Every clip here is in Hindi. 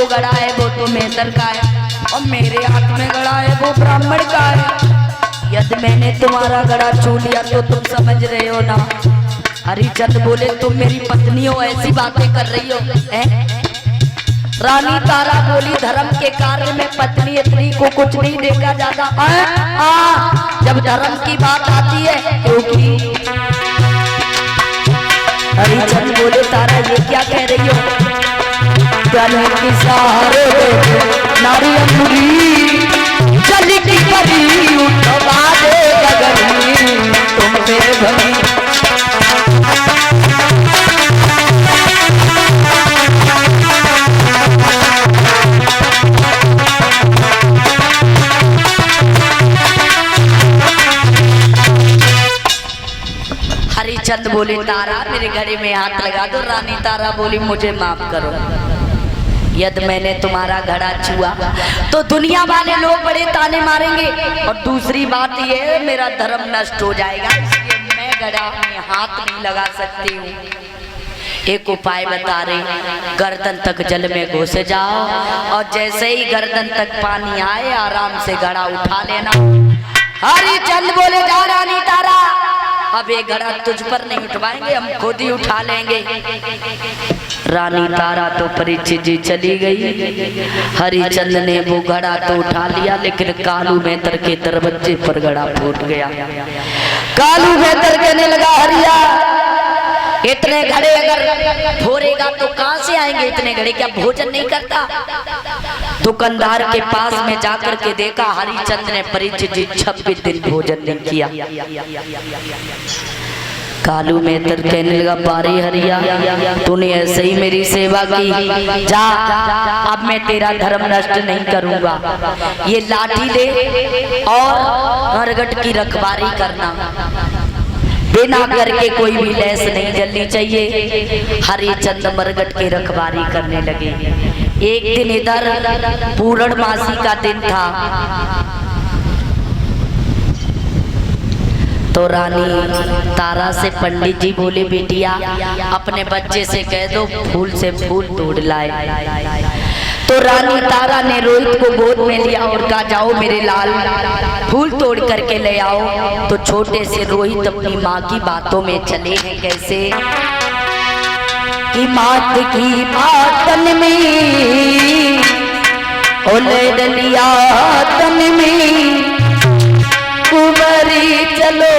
जो गड़ा है वो तो मेहतर का है और मेरे हाथ में गड़ा है वो ब्राह्मण का है। यदि मैंने तुम्हारा गड़ा छू लिया तो तुम समझ रहे हो ना। हरिचंद बोले तुम मेरी पत्नी हो, ऐसी बातें कर रही हो हैं? रानी तारा बोली धर्म के कार्य में पत्नी इतनी को कुछ नहीं देखा जाता। जब धर्म की बात आती है क्योंकि हरिचंद बोले तारा ये क्या कह रही हो? गले की सहारे नारी अंगुरी चली की करी उठवा दे गगनी तुम मेरे भगी। हरिचंद बोले तारा मेरे घड़े में हाथ लगा दो। रानी तारा बोली मुझे माफ करो, यदि मैंने तुम्हारा घड़ा छुआ तो दुनिया वाले लोग बड़े ताने मारेंगे और दूसरी बात यह है मेरा धर्म नष्ट हो जाएगा, इसलिए मैं घड़ा में हाथ नहीं लगा सकती हूँ। एक उपाय बता रहे, गर्दन तक जल में घुस जाओ और जैसे ही गर्दन तक पानी आए आराम से घड़ा उठा लेना। हरिचंद बोले जा रानी तारा अब ये घड़ा तुझ पर नहीं उठवाएंगे, हम खुद ही उठा लेंगे। रानी तारा तो परीक्षित जी चली गई। हरिचंद ने वो घड़ा तो उठा लिया लेकिन कालू मेहतर के दरवाजे पर घड़ा फूट गया। कालू मेहतर कहने लगा हरिया इतने घड़े अगर फोड़ेगा तो कहां से आएंगे इतने घड़े, क्या भोजन नहीं करता? दुकानदार के पास में जाकर के देखा हरिचंद ने परीक्षित जी 26 दिन भोजन नहीं किया। कालू मेहतर कहने लगा बारी हरिया तूने ऐसे ही मेरी सेवा की, जा अब मैं तेरा धर्म नष्ट नहीं करूंगा। ये लाठी ले और मरघट की रखवारी करना, बिना करके कोई भी लैस नहीं जलनी चाहिए। हरिचंद मरघट की रखवारी करने लगे। एक दिन इधर पूर्णमासी का दिन था तो रानी तारा से पंडित जी बोले बेटिया अपने बच्चे से कह दो फूल से फूल तोड़ लाए। तो रानी तारा ने रोहित को गोद में लिया और कहा जाओ मेरे लाल फूल तोड़ करके ले आओ। तो छोटे से रोहित अपनी माँ की बातों में चले हैं कैसे कि मात की बातन में ओले डलिया तन में कुंवरी चलो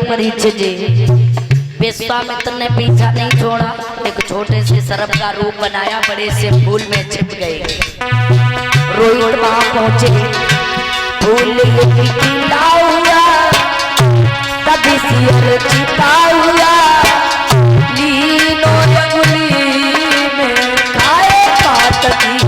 परीक्षित जी। विश्वामित्र ने पीछा नहीं छोड़ा, एक छोटे से सर्प का रूप बनाया, बड़े से फूल में छिप गए। रोहित वहां पहुंचे, फूल खिला हुआ तभी सिर छिपा हुआ लीनो रंगली में खाए पात की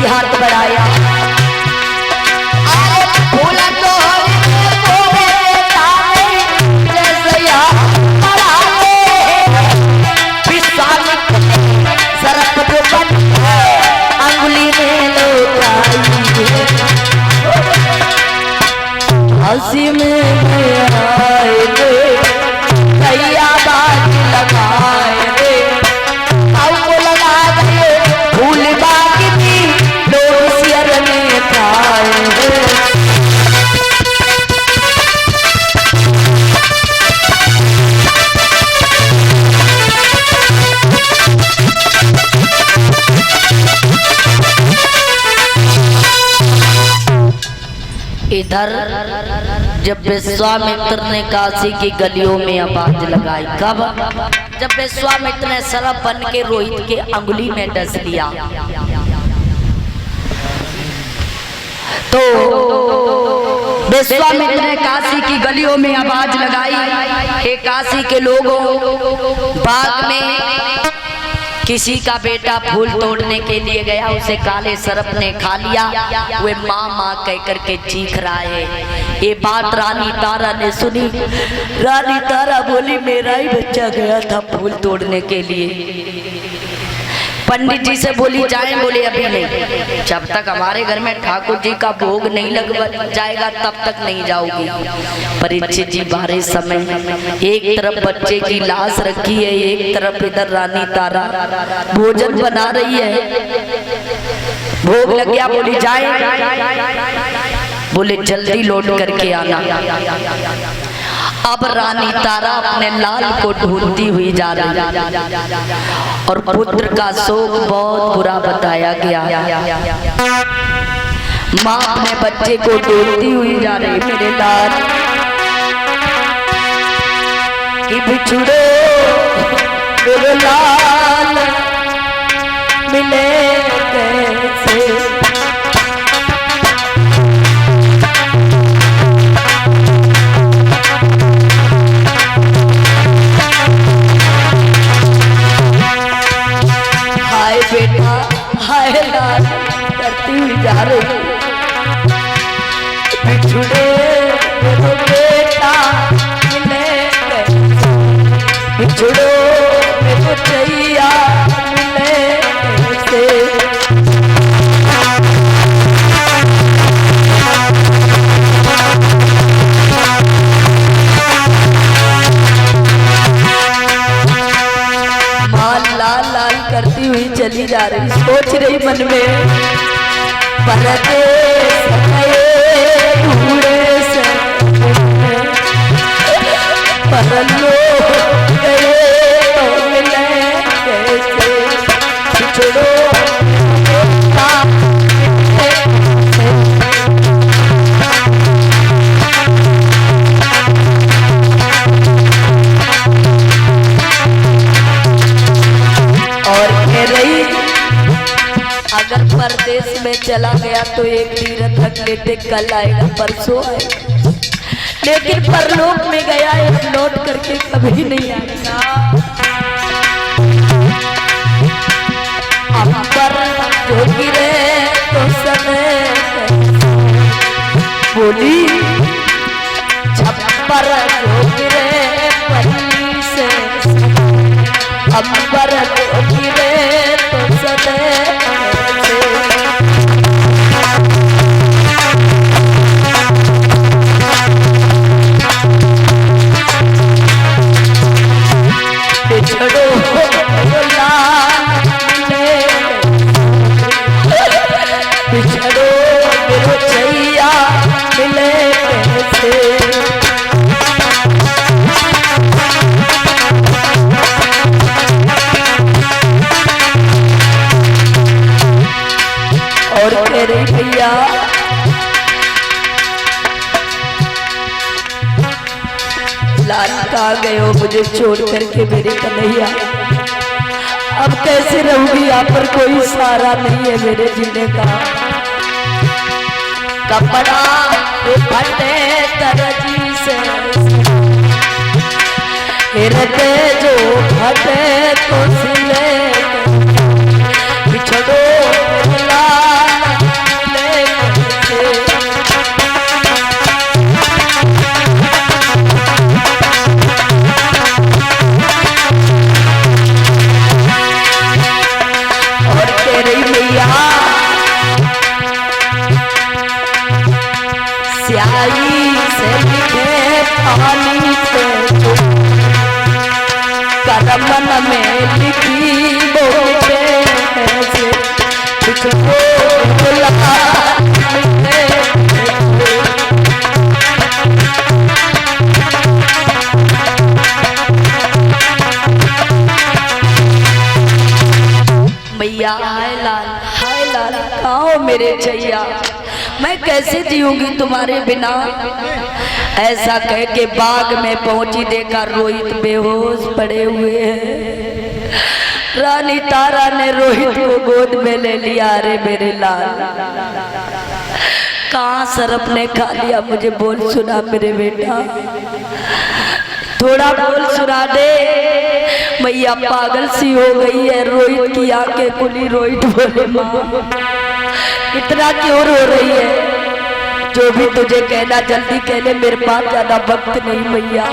हाथ बढ़ाया फूल तो इधर जब विश्वामित्र ने काशी की गलियों में आवाज लगाई, कब? जब विश्वामित्र ने सर्प बन के रोहित के अंगुली में डस लिया, तो विश्वामित्र ने काशी की गलियों में आवाज लगाई, हे काशी के लोगों, बाग में किसी का बेटा फूल तोड़ने के लिए गया, उसे काले सर्प ने खा लिया, वे माँ माँ कह करके चीख रहा है। ये बात रानी तारा ने सुनी। रानी तारा बोली, मेरा ही बच्चा गया था फूल तोड़ने के लिए। पंडित जी से बोली, जाए? बोले अभी नहीं, जब तक हमारे घर में ठाकुर जी का भोग नहीं लग जाएगा तब तक नहीं जाओगी। परीक्षित जी बाहर समय एक तरफ बच्चे की लाश रखी है, एक तरफ इधर रानी तारा भोजन बना रही है। भोग लग गया, बोली जाए? बोले जल्दी लौट करके आना। अब रानी तारा अपने लाल को ढूंढती हुई जा रही और पुत्र का शोक बहुत बुरा बताया गया। माँ अपने बच्चे को ढूंढती हुई जा रही, मेरे लाल कि बिछुड़ो मेरे लाल मिले कैसे। बेटा हाय लाल करती हुई जा रही, बिछुड़े मेरे बेटा मिले कैसे, बिछुड़ो मेरे चैया मिले कैसे। करती हुई चली जा रही, सोच रही मन में, परदेस गए से परलोक गए तो मिले कैसे, बिछड़ो अगर परदेश में चला गया तो एक तीरथ रख लेते, कल आएगा परसों आएगा, लेकिन परलोक में गया है, लौट करके कभी नहीं आएगा। हम पर जो गिरे तो समय बोली, छप्पर जो गिरे परी से, हम पर जो गिरे तो समय भैया लाल कहाँ गए हो मुझे छोड़ करके मेरे कन्हैया, अब कैसे रहूंगी, यहाँ पर कोई सहारा नहीं है मेरे जीने का। कपड़ा फटे तरजी से हृदय जो फटे तो सिले, बिछड़ो स्याही से लिखे पानी से करमन में लिखी बोले से तुझको बुला मैया हाय लाल कहाँ हो मेरे चैया, मैं कैसे जीऊंगी तुम्हारे बिना। ऐसा कह के बाग में पहुंची, देखा रोहित बेहोश पड़े हुए हैं। रानी तारा ने रोहित को गोद में ले लिया। अरे मेरे लाल, कहाँ सरप ने खा लिया, मुझे बोल सुना मेरे बेटा, थोड़ा बोल सुना दे। मैया पागल सी हो गई है। रोहित की आंखें खुली। रोहित बोले माँ इतना क्यों रो रही है? जो भी तुझे कहना जल्दी कह ले, मेरे पास ज्यादा वक्त नहीं मैया।